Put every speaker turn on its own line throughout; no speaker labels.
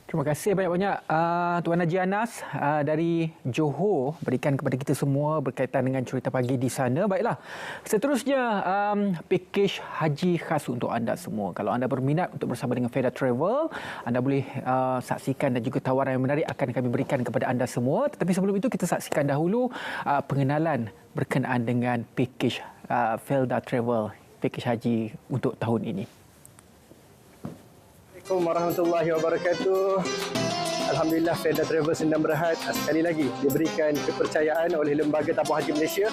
Terima kasih banyak-banyak Tuan Haji Anas dari Johor berikan kepada kita semua berkaitan dengan cerita pagi di sana. Baiklah, seterusnya pakej haji khas untuk anda semua. Kalau anda berminat untuk bersama dengan Feda Travel, anda boleh saksikan dan juga tawaran yang menarik akan kami berikan kepada anda semua. Tetapi sebelum itu kita saksikan dahulu pengenalan berkenaan dengan pakej Felda Travel, pakej haji untuk tahun ini.
Assalamualaikum warahmatullahi wabarakatuh. Alhamdulillah, Felda Travel Sendang Berhad sekali lagi diberikan kepercayaan oleh Lembaga Tabung Haji Malaysia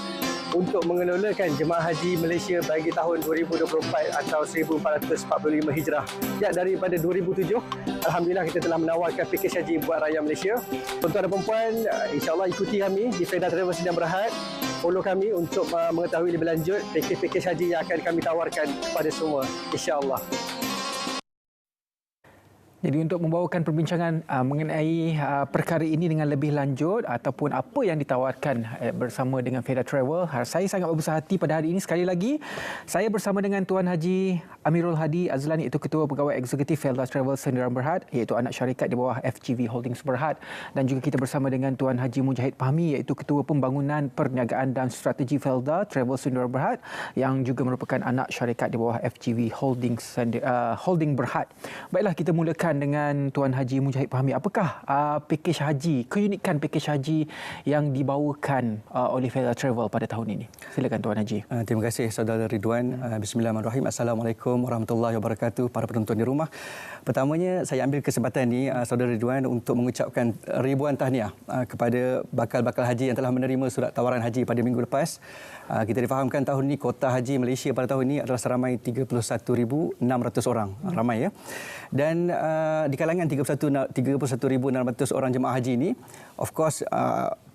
untuk mengelolakan jemaah haji Malaysia bagi tahun 2024 atau 1445 Hijrah. Ya, daripada 2007, Alhamdulillah kita telah menawarkan pakej haji buat rakyat Malaysia. Tuan-tuan dan puan-puan, insya-Allah ikuti kami di Felda Travel Sendang Berhad. Follow kami untuk mengetahui lebih lanjut pakej haji yang akan kami tawarkan kepada semua, insya-Allah.
Jadi untuk membawakan perbincangan mengenai perkara ini dengan lebih lanjut ataupun apa yang ditawarkan bersama dengan Felda Travel, saya sangat berbesar hati pada hari ini. Sekali lagi, saya bersama dengan Tuan Haji Amirul Hadi Azlani, iaitu Ketua Pegawai Eksekutif Felda Travel Sdn Bhd, iaitu anak syarikat di bawah FGV Holdings Berhad. Dan juga kita bersama dengan Tuan Haji Mujahid Fahmi, iaitu Ketua Pembangunan Perniagaan dan Strategi Felda Travel Sdn Bhd, yang juga merupakan anak syarikat di bawah FGV Holding Berhad. Baiklah, kita mulakan dengan Tuan Haji Mujahid Fahmi. Apakah pakej haji, keunikan pakej haji yang dibawakan oleh Felda Travel pada tahun ini? Silakan Tuan Haji.
Terima kasih Saudara Ridwan. Bismillahirrahmanirrahim. Assalamualaikum warahmatullahi wabarakatuh para penonton di rumah. Pertamanya saya ambil kesempatan ini Saudara Ridwan untuk mengucapkan ribuan tahniah kepada bakal-bakal haji yang telah menerima surat tawaran haji pada minggu lepas. Kita difahamkan tahun ini kota haji Malaysia pada tahun ini adalah seramai 31,600 orang. Ramai ya. Dan di kalangan 31,600 orang jemaah haji ini, of course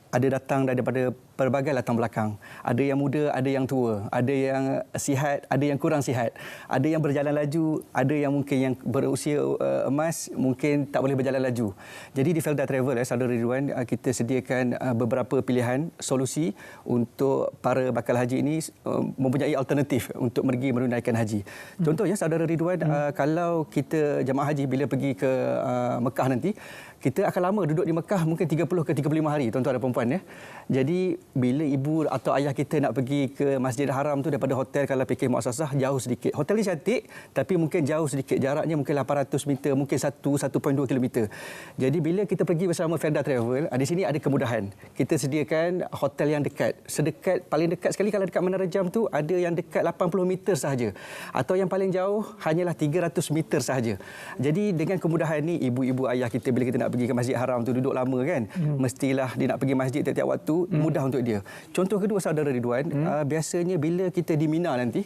ada datang daripada pelbagai latar belakang. Ada yang muda, ada yang tua, ada yang sihat, ada yang kurang sihat, ada yang berjalan laju, ada yang mungkin yang berusia emas mungkin tak boleh berjalan laju. Jadi di Felda Travel, Saudara Ridwan, kita sediakan beberapa pilihan solusi untuk para bakal haji ini mempunyai alternatif untuk pergi menunaikan haji. Contohnya Saudara Ridwan, kalau kita jemaah haji bila pergi ke Mekah nanti, kita akan lama duduk di Mekah, mungkin 30 ke 35 hari, tuan-tuan dan puan-puan ya. Jadi bila ibu atau ayah kita nak pergi ke Masjidil Haram tu daripada hotel, kalau fikir muassasah jauh sedikit. Hotel ni cantik tapi mungkin jauh sedikit, jaraknya mungkin 800 meter, mungkin 1.2 kilometer. Jadi bila kita pergi bersama Felda Travel, di sini ada kemudahan. Kita sediakan hotel yang dekat. Sedekat, paling dekat sekali kalau dekat Menara Jam tu ada yang dekat 80 meter sahaja. Atau yang paling jauh hanyalah 300 meter sahaja. Jadi dengan kemudahan ni, ibu-ibu ayah kita bila kita nak pergi ke Masjid Haram tu duduk lama kan, mestilah dia nak pergi masjid tiap-tiap waktu, mudah untuk dia. Contoh kedua Saudara Ridwan, biasanya bila kita di Mina nanti,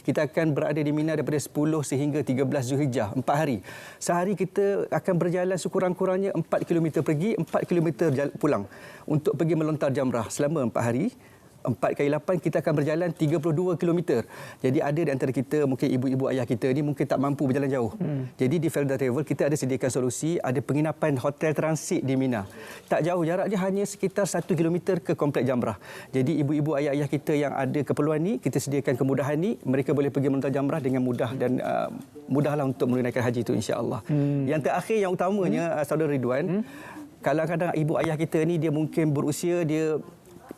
kita akan berada di Mina daripada 10 sehingga 13 Zulhijjah, 4 hari. Sehari kita akan berjalan sekurang-kurangnya 4 km pergi, 4 km pulang untuk pergi melontar jamrah selama 4 hari. 4 kali 8 kita akan berjalan 32 km. Jadi ada di antara kita, mungkin ibu-ibu ayah kita ni mungkin tak mampu berjalan jauh. Jadi di Felda Travel kita ada sediakan solusi, ada penginapan hotel transit di Mina. Tak jauh, jaraknya hanya sekitar 1 km ke komplek jamrah. Jadi ibu-ibu ayah-ayah kita yang ada keperluan ni, kita sediakan kemudahan ni, mereka boleh pergi melontar jamrah dengan mudah dan mudahlah untuk menunaikan haji itu insya-Allah. Yang terakhir yang utamanya Saudara Ridwan, kadang-kadang ibu ayah kita ni dia mungkin berusia, dia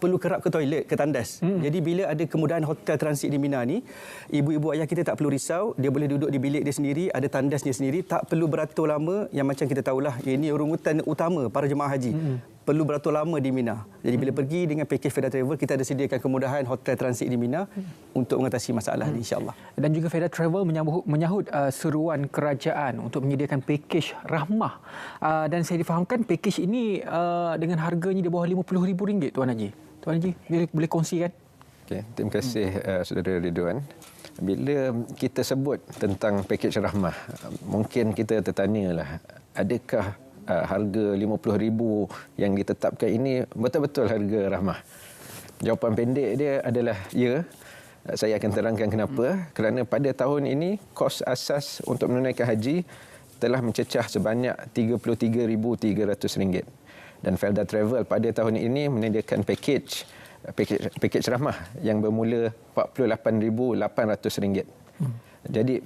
perlu kerap ke toilet, ke tandas. Jadi bila ada kemudahan hotel transit di Mina ni, ibu-ibu ayah kita tak perlu risau, dia boleh duduk di bilik dia sendiri, ada tandasnya sendiri, tak perlu beratur lama. Yang macam kita tahulah, ini rungutan utama para jemaah haji. Perlu beratur lama di Mina. Jadi bila pergi dengan pakej Felda Travel, kita ada sediakan kemudahan hotel transit di Mina untuk mengatasi masalah ni insya-Allah.
Dan juga Felda Travel menyahut seruan kerajaan untuk menyediakan pakej rahmah. Dan saya difahamkan pakej ini dengan harganya di bawah RM50,000, Tuan Haji. Tuan Haji, boleh kongsikan?
Okay, terima kasih Saudara Ridwan. Bila kita sebut tentang pakej rahmah, mungkin kita tertanyalah, adakah harga RM50,000 yang ditetapkan ini betul-betul harga rahmah? Jawapan pendek dia adalah ya. Saya akan terangkan kenapa. Kerana pada tahun ini, kos asas untuk menunaikan haji telah mencecah sebanyak RM33,300. Dan Felda Travel pada tahun ini menyediakan pakej rahmah yang bermula RM48,800. Jadi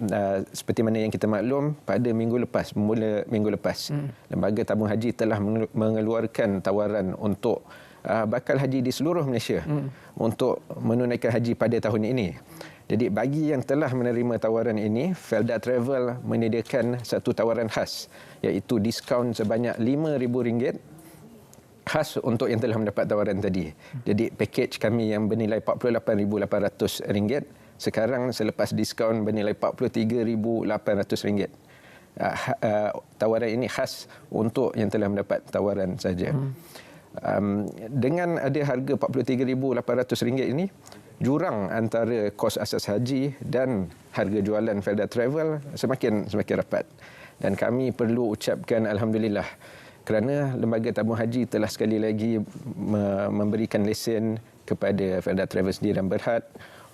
seperti mana yang kita maklum, pada mula minggu lepas, Lembaga Tabung Haji telah mengeluarkan tawaran untuk bakal haji di seluruh Malaysia untuk menunaikan haji pada tahun ini. Jadi bagi yang telah menerima tawaran ini, Felda Travel menyediakan satu tawaran khas, iaitu diskaun sebanyak RM5,000 khas untuk yang telah mendapat tawaran tadi. Jadi pakej kami yang bernilai RM48,800 sekarang selepas diskaun bernilai RM43,800. Tawaran ini khas untuk yang telah mendapat tawaran saja. Dengan ada harga RM43,800 ini, jurang antara kos asas haji dan harga jualan Felda Travel semakin rapat. Dan kami perlu ucapkan alhamdulillah kerana Lembaga Tabung Haji telah sekali lagi memberikan lesen kepada Felda Travel sendiri dan Berhad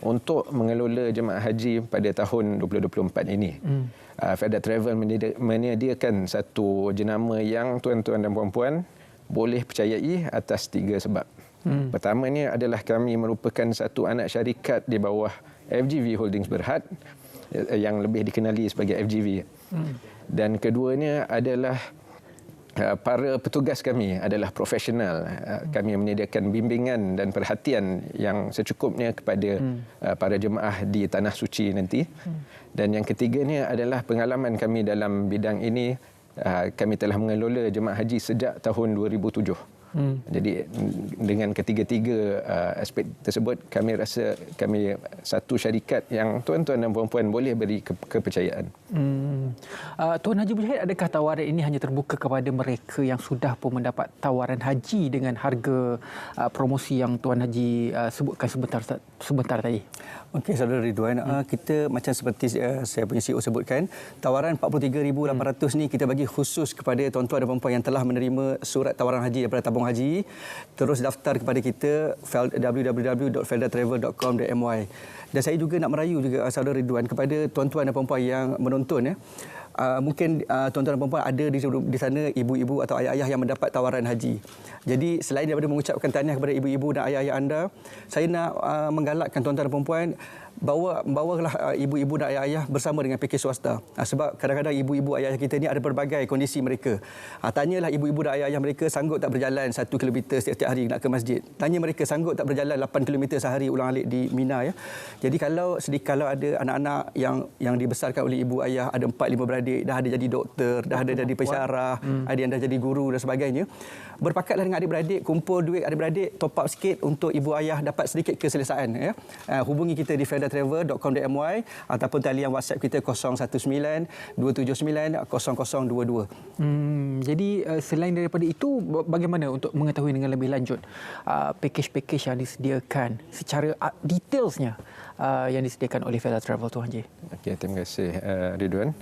untuk mengelola jemaah haji pada tahun 2024 ini. Felda Travel menyediakan satu jenama yang tuan-tuan dan puan-puan boleh percayai atas 3 sebab. Pertamanya adalah kami merupakan satu anak syarikat di bawah FGV Holdings Berhad yang lebih dikenali sebagai FGV. Dan keduanya adalah para petugas kami adalah profesional. Kami menyediakan bimbingan dan perhatian yang secukupnya kepada para jemaah di Tanah Suci nanti. Dan yang ketiganya adalah pengalaman kami dalam bidang ini. Kami telah mengelola jemaah haji sejak tahun 2007. Jadi dengan ketiga-tiga aspek tersebut, kami rasa kami satu syarikat yang tuan-tuan dan puan-puan boleh beri kepercayaan.
Tuan Haji Mujahid, adakah tawaran ini hanya terbuka kepada mereka yang sudah pun mendapat tawaran haji dengan harga promosi yang Tuan Haji sebutkan sebentar tadi?
Okey, saudara Ridwan, kita macam seperti saya punya CEO sebutkan, tawaran RM43,800 ni kita bagi khusus kepada tuan-tuan dan puan-puan yang telah menerima surat tawaran haji daripada Tabung Haji. Terus daftar kepada kita www.feldatravel.com.my. Dan saya juga nak merayu juga saudara Ridwan kepada tuan-tuan dan puan-puan yang menonton, mungkin tuan-tuan dan puan-puan ada di sana ibu-ibu atau ayah-ayah yang mendapat tawaran haji. Jadi selain daripada mengucapkan tahniah kepada ibu-ibu dan ayah-ayah anda, saya nak menggalakkan tuan-tuan dan puan-puan bawalah ibu-ibu dan ayah-ayah bersama dengan pakej swasta. Sebab kadang-kadang ibu-ibu ayah kita ni ada berbagai kondisi mereka. Tanyalah ibu-ibu dan ayah mereka sanggup tak berjalan 1 kilometer setiap hari nak ke masjid. Tanya mereka sanggup tak berjalan 8 kilometer sehari ulang-alik di Mina. Jadi kalau ada anak-anak yang dibesarkan oleh ibu ayah, ada 4-5 beradik, dah ada jadi doktor, dah ada jadi pensyarah, ada yang dah jadi guru dan sebagainya, berpakatlah dengan adik-beradik, kumpul duit adik-beradik, top up sikit untuk ibu ayah dapat sedikit keselesaan. Hubungi kita di feldatravel.com.my ataupun talian WhatsApp kita 019-279-0022.
Jadi selain daripada itu, bagaimana untuk mengetahui dengan lebih lanjut pakej-pakej yang disediakan secara detailsnya yang disediakan oleh Felda Travel, Tuan Haji?
Okey, terima kasih Ridwan.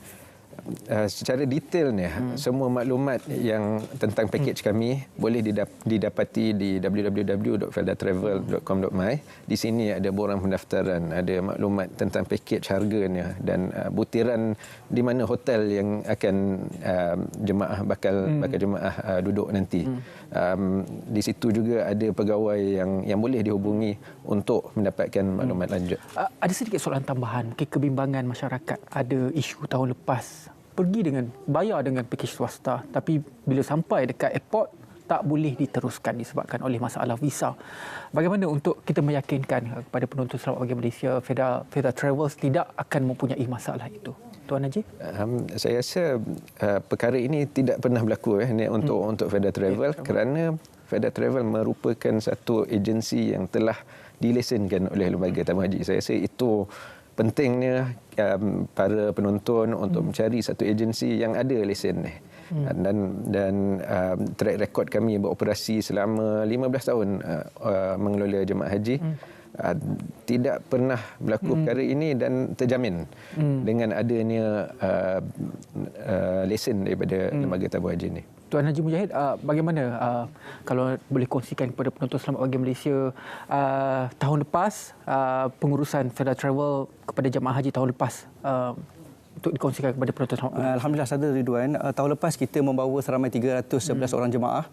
Secara detailnya, semua maklumat yang tentang pakej kami boleh didapati di www.feldatravel.com.my. Di sini ada borang pendaftaran, ada maklumat tentang pakej harganya dan butiran di mana hotel yang akan bakal jemaah duduk nanti. Di situ juga ada pegawai yang boleh dihubungi untuk mendapatkan maklumat lanjut.
Ada sedikit soalan tambahan, kebimbangan masyarakat. Ada isu tahun lepas bayar dengan pakej swasta, tapi bila sampai dekat airport tak boleh diteruskan disebabkan oleh masalah visa. Bagaimana untuk kita meyakinkan kepada penonton Sarawak Bagi Malaysia, Felda Travels tidak akan mempunyai masalah itu? Tuan Haji?
Saya rasa perkara ini tidak pernah berlaku untuk Felda Travel, kerana Felda Travel merupakan satu agensi yang telah dilesenkan oleh Lembaga Tabung Haji. Saya rasa itu pentingnya para penonton untuk mencari satu agensi yang ada lesen ni. Dan track record kami beroperasi selama 15 tahun mengelola jemaah haji, tidak pernah berlaku perkara ini dan terjamin dengan adanya lesen daripada Lembaga Tabung Haji ni.
Tuan Haji Mujahid, bagaimana kalau boleh kongsikan kepada penonton Selamat Bagi Malaysia, tahun lepas pengurusan Felda Travel kepada jemaah haji tahun lepas untuk dikongsikan kepada penonton?
Alhamdulillah Saudara Ridwan, tahun lepas kita membawa seramai 311 orang jemaah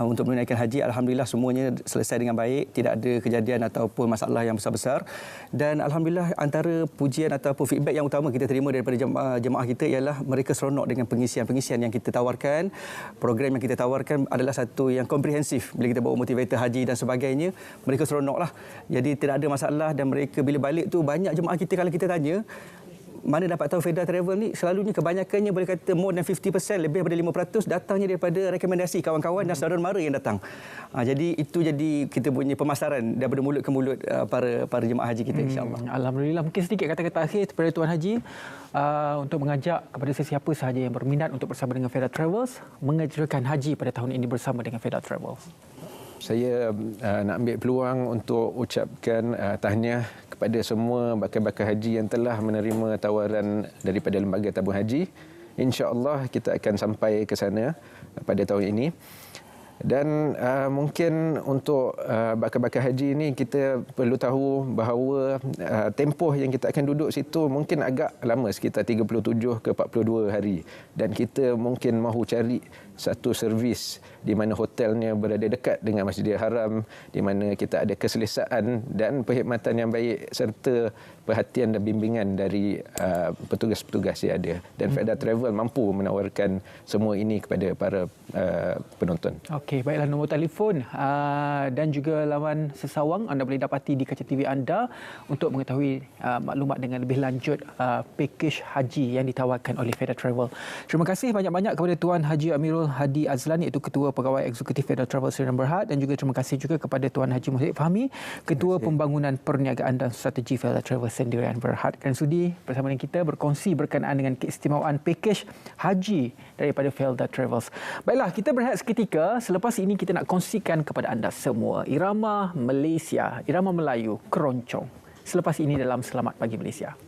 untuk menunaikan haji. Alhamdulillah semuanya selesai dengan baik, tidak ada kejadian ataupun masalah yang besar-besar. Dan alhamdulillah antara pujian ataupun feedback yang utama kita terima daripada jemaah kita ialah mereka seronok dengan pengisian yang kita tawarkan. Program yang kita tawarkan adalah satu yang komprehensif. Bila kita bawa motivator haji dan sebagainya, mereka seronoklah. Jadi tidak ada masalah, dan mereka bila balik tu banyak jemaah kita kalau kita tanya mana dapat tahu Feda Travel ni, selalunya kebanyakannya boleh kata more than 50%, lebih daripada 50% datangnya daripada rekomendasi kawan-kawan dan saudara mara yang datang. Jadi itu jadi kita punya pemasaran daripada mulut ke mulut para jemaah haji kita, insya-Allah.
Alhamdulillah. Mungkin sedikit kata-kata akhir kepada Tuan Haji untuk mengajak kepada sesiapa sahaja yang berminat untuk bersama dengan Feda Travels mengerjakan haji pada tahun ini bersama dengan Feda Travels.
Saya nak ambil peluang untuk ucapkan tahniah kepada semua bakal-bakal haji yang telah menerima tawaran daripada Lembaga Tabung Haji. InsyaAllah kita akan sampai ke sana pada tahun ini. Dan mungkin untuk bakal-bakal haji ini kita perlu tahu bahawa tempoh yang kita akan duduk situ mungkin agak lama, sekitar 37 ke 42 hari. Dan kita mungkin mahu cari satu servis di mana hotelnya berada dekat dengan Masjidil Haram, di mana kita ada keselesaan dan perkhidmatan yang baik serta perhatian dan bimbingan dari petugas-petugas yang ada. Dan Feda Travel mampu menawarkan semua ini kepada para penonton.
Okey, baiklah, nombor telefon dan juga laman sesawang anda boleh dapati di kaca TV anda untuk mengetahui maklumat dengan lebih lanjut pakej haji yang ditawarkan oleh Feda Travel. Terima kasih banyak-banyak kepada Tuan Haji Amirul Hadi Azlan, iaitu Ketua Pegawai Eksekutif Feda Travel Sdn Bhd, dan juga terima kasih juga kepada Tuan Haji Muhammad Fahmi, Ketua Pembangunan Perniagaan dan Strategi Feda Travel Sdn Bhd, dan sudi bersama dengan kita berkongsi berkenaan dengan keistimewaan pakej haji daripada Feda Travels. Baiklah, kita berehat seketika. Selepas ini kita nak kongsikan kepada anda semua irama Malaysia, irama Melayu, keroncong. Selepas ini dalam Selamat Pagi Malaysia.